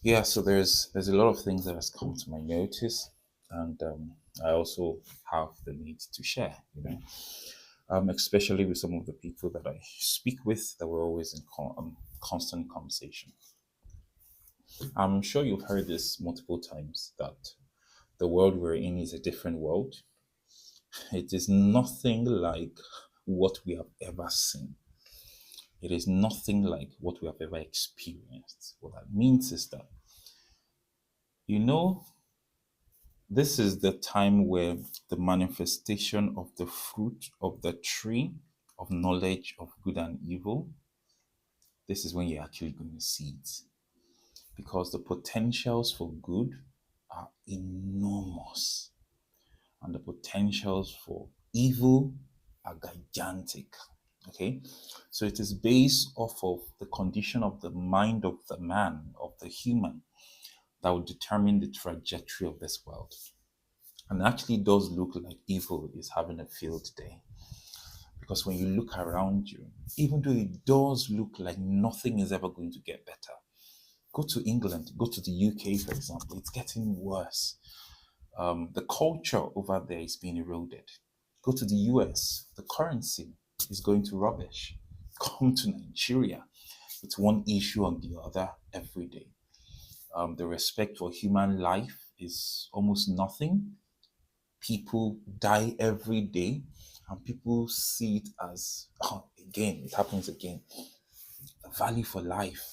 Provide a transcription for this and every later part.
Yeah, so there's a lot of things that has come to my notice, and I also have the need to share. Especially with some of the people that I speak with, that we're always in constant conversation. I'm sure you've heard this multiple times that the world we're in is a different world. It is nothing like what we have ever seen. It is nothing like what we have ever experienced. What that means is that, you know, this is the time where the manifestation of the fruit of the tree of knowledge of good and evil, this is when you're actually going to see it. Because the potentials for good are enormous, and the potentials for evil are gigantic. Okay, so it is based off of the condition of the mind of the man, of the human, that will determine the trajectory of this world. And it actually does look like evil is having a field day. Because when you look around you, even though it does look like nothing is ever going to get better, go to England, go to the UK, for example, it's getting worse. The culture over there is being eroded. Go to the US, the currency is going to rubbish. Come to Nigeria, it's one issue on the other every day. The respect for human life is almost nothing. People die every day, and people see it as, oh, again, it happens again. The value for life.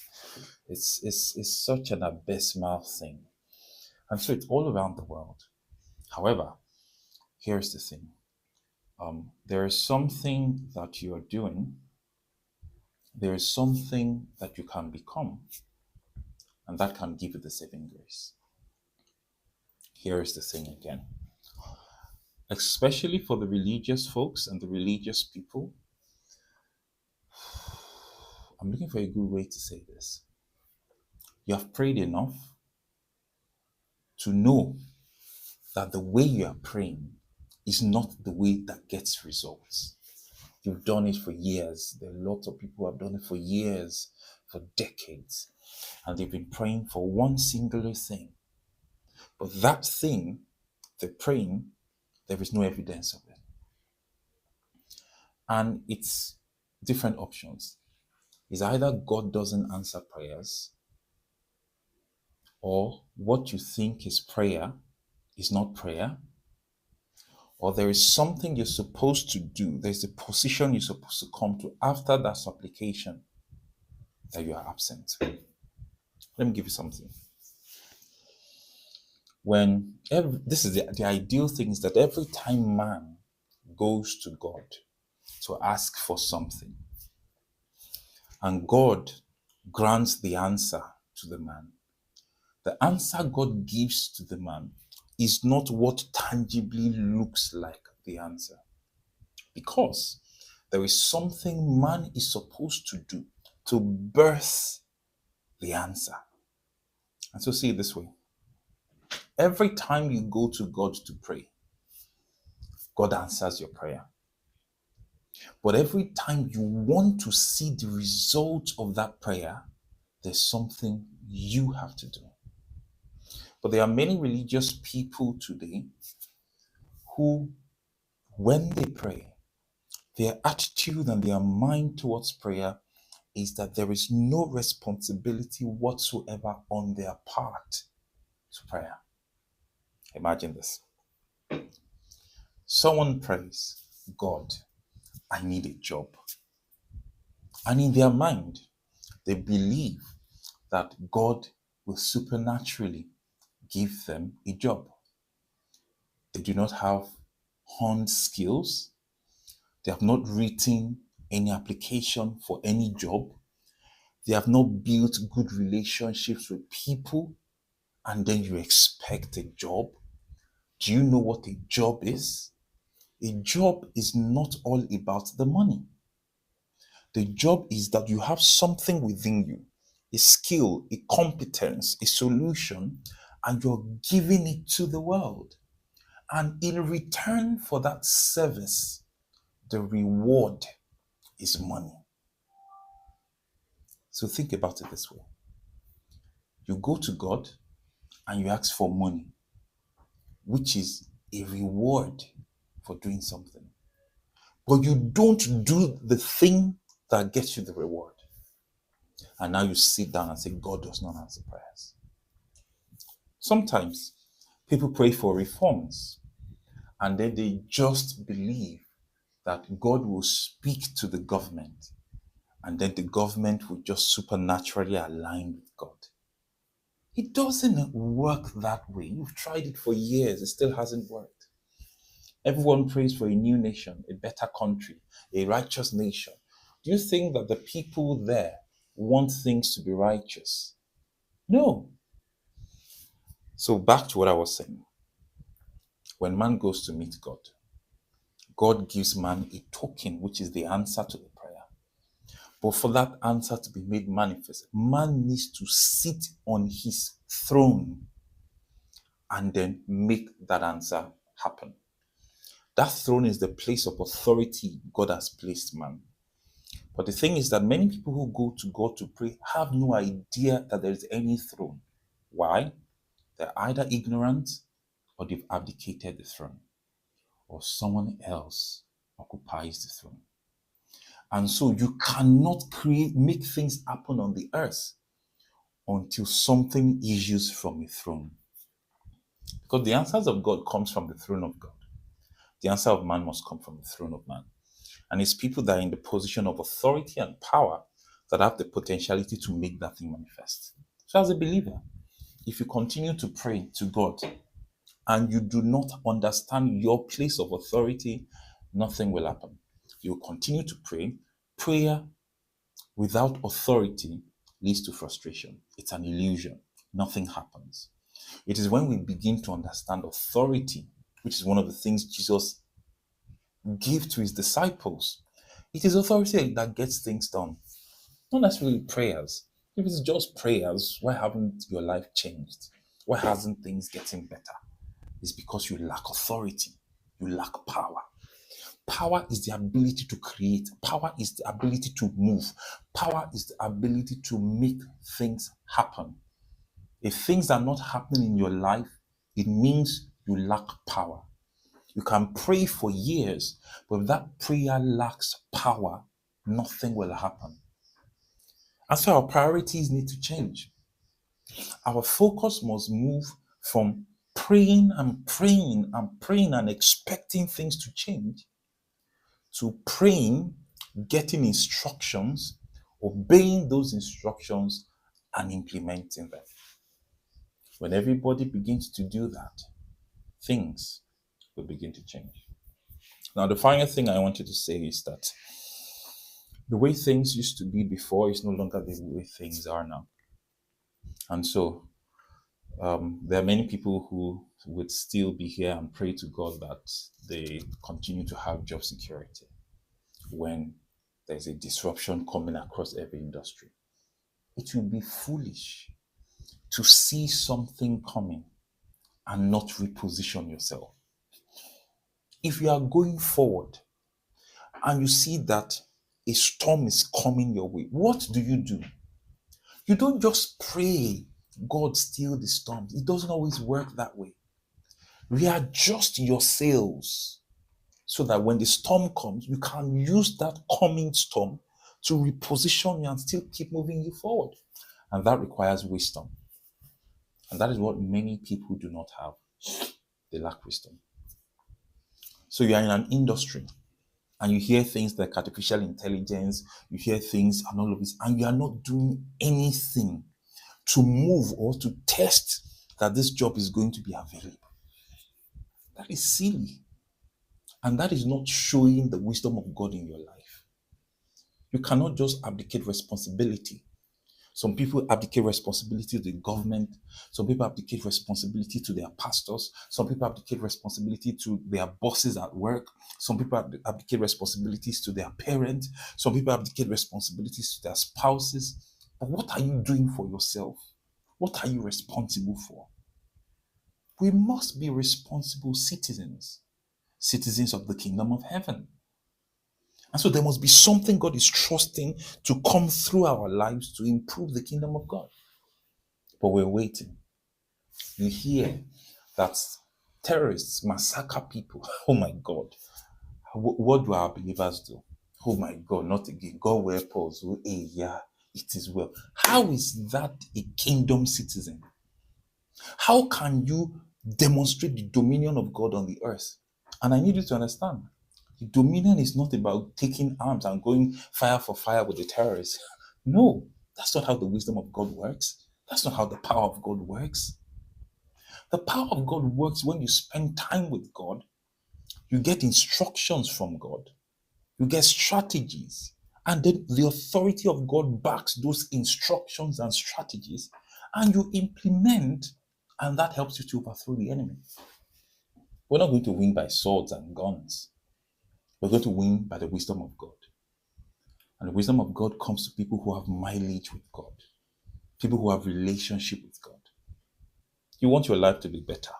It's such an abysmal thing. And so it's all around the world. However, here's the thing. There is something that you're doing, there is something that you can become, and that can give you the saving grace. Here is the thing again. Especially for the religious folks and the religious people, I'm looking for a good way to say this. You have prayed enough to know that the way you are praying is not the way that gets results. You've done it for years. There are lots of people who have done it for years, for decades, and they've been praying for one singular thing. But that thing they're praying, there is no evidence of it. And it's different options. It's either God doesn't answer prayers, or what you think is prayer is not prayer, or there is something you're supposed to do. There's a position you're supposed to come to after that supplication that you are absent. Let me give you something. This is the ideal thing, is that every time man goes to God to ask for something, and God grants the answer to the man, the answer God gives to the man is not what tangibly looks like the answer. Because there is something man is supposed to do to birth the answer. And so see it this way. Every time you go to God to pray, God answers your prayer. But every time you want to see the result of that prayer, there's something you have to do. But there are many religious people today who, when they pray, their attitude and their mind towards prayer is that there is no responsibility whatsoever on their part to prayer. Imagine this. Someone prays, God, I need a job. And in their mind, they believe that God will supernaturally give them a job. They do not have honed skills. They have not written any application for any job. They have not built good relationships with people, and then you expect a job. Do you know what a job is? A job is not all about the money. The job is that you have something within you, a skill, a competence, a solution, and you're giving it to the world. And in return for that service, the reward is money. So think about it this way. You go to God and you ask for money, which is a reward for doing something. But you don't do the thing that gets you the reward. And now you sit down and say, God does not answer prayers. Sometimes people pray for reforms and then they just believe that God will speak to the government and then the government will just supernaturally align with God. It doesn't work that way. You've tried it for years, it still hasn't worked. Everyone prays for a new nation, a better country, a righteous nation. Do you think that the people there want things to be righteous? No. So back to what I was saying. When man goes to meet God, God gives man a token, which is the answer to the prayer. But for that answer to be made manifest, man needs to sit on his throne and then make that answer happen. That throne is the place of authority God has placed man. But the thing is that many people who go to God to pray have no idea that there is any throne. Why? They're either ignorant or they've abdicated the throne, or someone else occupies the throne. And so you cannot make things happen on the earth until something issues from a throne. Because the answers of God comes from the throne of God. The answer of man must come from the throne of man. And it's people that are in the position of authority and power that have the potentiality to make that thing manifest. So as a believer, if you continue to pray to God and you do not understand your place of authority, nothing will happen. You will continue to pray. Prayer without authority leads to frustration. It's an illusion. Nothing happens. It is when we begin to understand authority, which is one of the things Jesus gave to his disciples. It is authority that gets things done, not necessarily prayers. If it's just prayers, why haven't your life changed? Why hasn't things getting better? It's because you lack authority. You lack power. Power is the ability to create. Power is the ability to move. Power is the ability to make things happen. If things are not happening in your life, it means you lack power. You can pray for years, but if that prayer lacks power, nothing will happen. And so our priorities need to change. Our focus must move from praying and praying and praying and expecting things to change to praying, getting instructions, obeying those instructions, and implementing them. When everybody begins to do that, things will begin to change. Now, the final thing I wanted to say is that the way things used to be before is no longer the way things are now. And so there are many people who would still be here and pray to God that they continue to have job security when there's a disruption coming across every industry. It will be foolish to see something coming and not reposition yourself. If you are going forward and you see that a storm is coming your way, what do? You don't just pray, God, still the storms. It doesn't always work that way. Readjust your sails so that when the storm comes, you can use that coming storm to reposition you and still keep moving you forward. And that requires wisdom. And that is what many people do not have. They lack wisdom. So you are in an industry and you hear things like artificial intelligence, you hear things and all of this, and you are not doing anything to move or to test that this job is going to be available. That is silly. And that is not showing the wisdom of God in your life. You cannot just abdicate responsibility. Some people abdicate responsibility to the government. Some people abdicate responsibility to their pastors. Some people abdicate responsibility to their bosses at work. Some people abdicate responsibilities to their parents. Some people abdicate responsibilities to their spouses. But what are you doing for yourself? What are you responsible for? We must be responsible citizens, citizens of the kingdom of heaven. And so there must be something God is trusting to come through our lives to improve the kingdom of God. But we're waiting. You hear that terrorists massacre people. Oh my God. What do our believers do? Oh my God, not again. God will help us. Oh, yeah, it is well. How is that a kingdom citizen? How can you demonstrate the dominion of God on the earth? And I need you to understand, the dominion is not about taking arms and going fire for fire with the terrorists. No, that's not how the wisdom of God works. That's not how the power of God works. The power of God works when you spend time with God. You get instructions from God. You get strategies. And then the authority of God backs those instructions and strategies. And you implement, and that helps you to overthrow the enemy. We're not going to win by swords and guns. We're going to win by the wisdom of God. And the wisdom of God comes to people who have mileage with God, people who have relationship with God. You want your life to be better,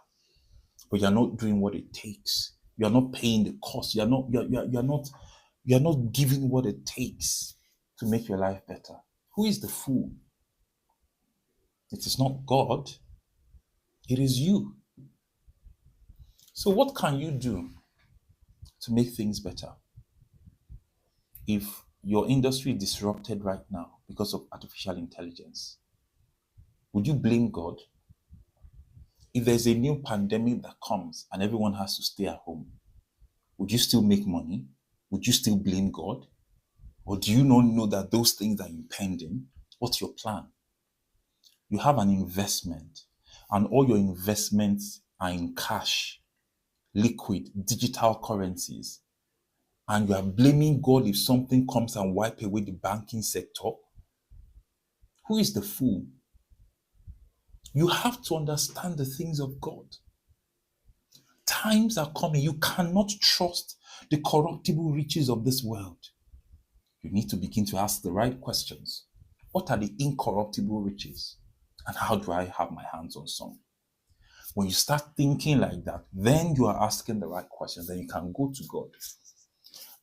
but you're not doing what it takes. You're not paying the cost. You're not giving what it takes to make your life better. Who is the fool? It is not God. It is you. So what can you do to make things better? If your industry is disrupted right now because of artificial intelligence, would you blame God? If there's a new pandemic that comes and everyone has to stay at home, would you still make money? Would you still blame God? Or do you not know that those things are impending? What's your plan? You have an investment, and all your investments are in cash, liquid, digital currencies, and you are blaming God if something comes and wipe away the banking sector. Who is the fool? You have to understand the things of God. Times are coming. You cannot trust the corruptible riches of this world. You need to begin to ask the right questions. What are the incorruptible riches? And how do I have my hands on some? When you start thinking like that, then you are asking the right questions. Then you can go to God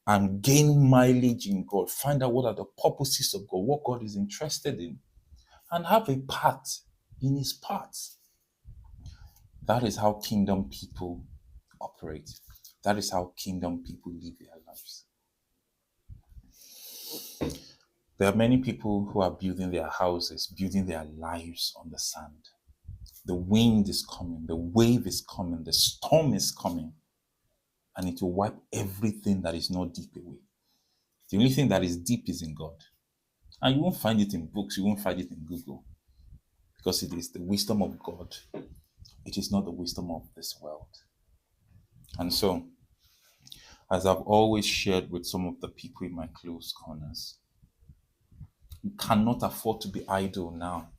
and gain mileage in God. Find out what are the purposes of God, what God is interested in, and have a part in his parts. That is how kingdom people operate. That is how kingdom people live their lives. There are many people who are building their houses, building their lives on the sand. The wind is coming, the wave is coming, the storm is coming, and it will wipe everything that is not deep away. The only thing that is deep is in God. And you won't find it in books, you won't find it in Google, because it is the wisdom of God. It is not the wisdom of this world. And so, as I've always shared with some of the people in my close corners, you cannot afford to be idle now.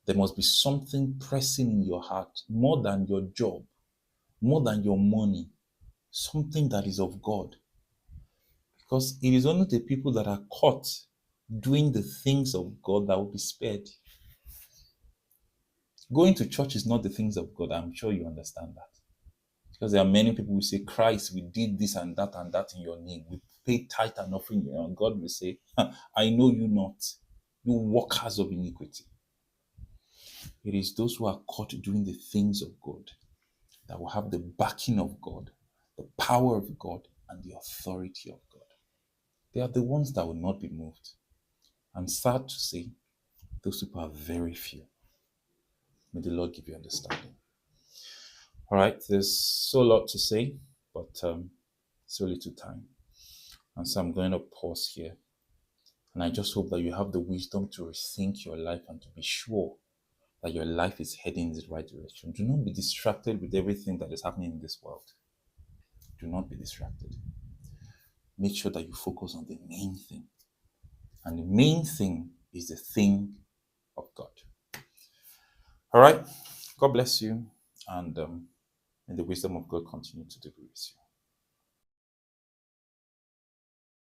There must be something pressing in your heart more than your job, more than your money, something that is of God. Because it is only the people that are caught doing the things of God that will be spared. Going to church is not the things of God. I'm sure you understand that. Because there are many people who say, Christ, we did this and that in your name. We paid tithe and offering in your name. And God will say, I know you not, you workers of iniquity. It is those who are caught doing the things of God that will have the backing of God, the power of God, and the authority of God. They are the ones that will not be moved. I'm sad to say, those people are very few. May the Lord give you understanding. All right, there's so lot to say, but so little time. And so I'm going to pause here. And I just hope that you have the wisdom to rethink your life and to be sure that your life is heading in the right direction. Do not be distracted with everything that is happening in this world. Do not be distracted. Make sure that you focus on the main thing. And the main thing is the thing of God. All right. God bless you. And may the wisdom of God continue to be with you.